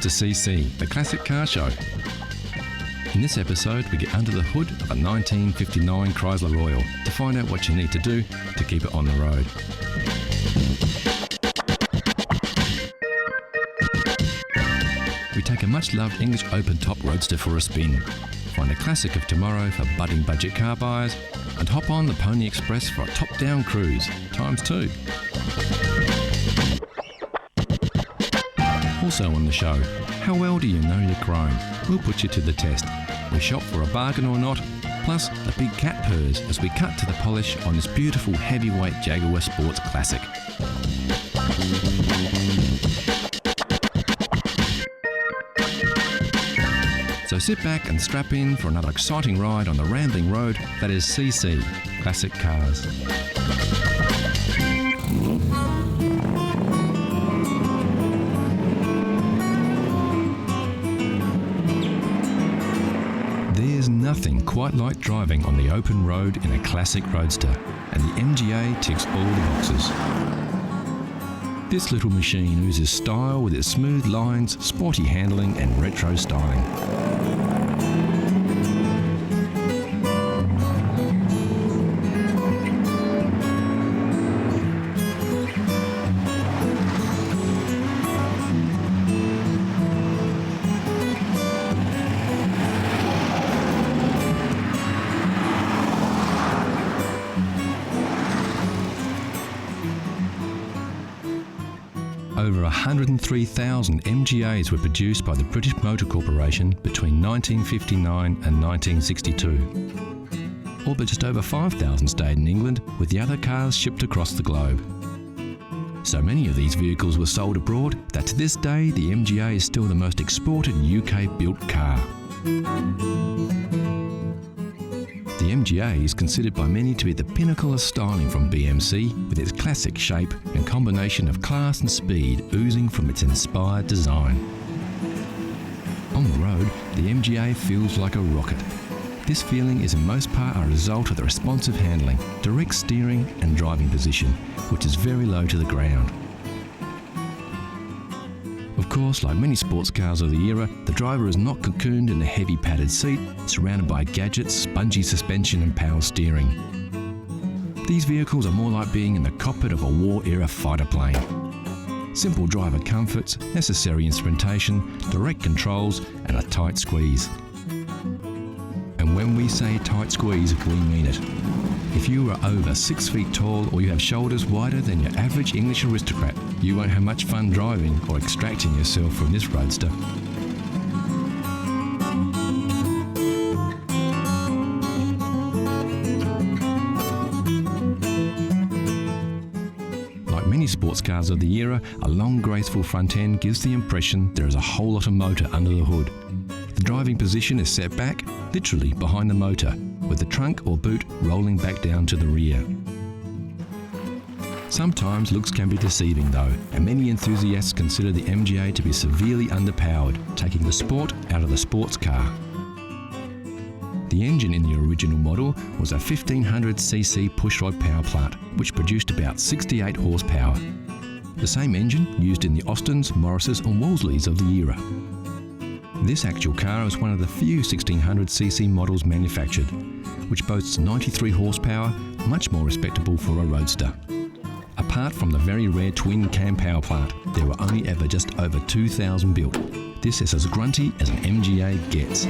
Welcome to CC, the Classic Car Show. In this episode, we get under the hood of a 1959 Chrysler Royal to find out what you need to do to keep it on the road. We take a much-loved English open-top roadster for a spin, find a classic of tomorrow for budding budget car buyers, and hop on the Pony Express for a top-down cruise, ×2. Also on the show, how well do you know your chrome? We'll put you to the test. We shop for a bargain or not, plus the big cat purrs as we cut to the polish on this beautiful heavyweight Jaguar Sports Classic. So sit back and strap in for another exciting ride on the rambling road that is CC, Classic Cars. There's nothing quite like driving on the open road in a classic roadster, and the MGA ticks all the boxes. This little machine oozes style with its smooth lines, sporty handling and retro styling. Over 103,000 MGAs were produced by the British Motor Corporation between 1959 and 1962. All but just over 5,000 stayed in England, with the other cars shipped across the globe. So many of these vehicles were sold abroad that to this day the MGA is still the most exported UK-built car. The MGA is considered by many to be the pinnacle of styling from BMC, with its classic shape and combination of class and speed oozing from its inspired design. On the road, the MGA feels like a rocket. This feeling is in most part a result of the responsive handling, direct steering and driving position, which is very low to the ground. Of course, like many sports cars of the era, the driver is not cocooned in a heavy padded seat, surrounded by gadgets, spongy suspension and power steering. These vehicles are more like being in the cockpit of a war-era fighter plane. Simple driver comforts, necessary instrumentation, direct controls and a tight squeeze. And when we say tight squeeze, we mean it. If you are over 6 feet tall or you have shoulders wider than your average English aristocrat, you won't have much fun driving or extracting yourself from this roadster. Like many sports cars of the era, a long graceful front end gives the impression there is a whole lot of motor under the hood. The driving position is set back, literally behind the motor, with the trunk or boot rolling back down to the rear. Sometimes looks can be deceiving though, and many enthusiasts consider the MGA to be severely underpowered, taking the sport out of the sports car. The engine in the original model was a 1500cc pushrod power plant, which produced about 68 horsepower. The same engine used in the Austins, Morrises and Wolseleys of the era. This actual car is one of the few 1600cc models manufactured, which boasts 93 horsepower, much more respectable for a roadster. Apart from the very rare twin-cam power plant, there were only ever just over 2,000 built. This is as grunty as an MGA gets.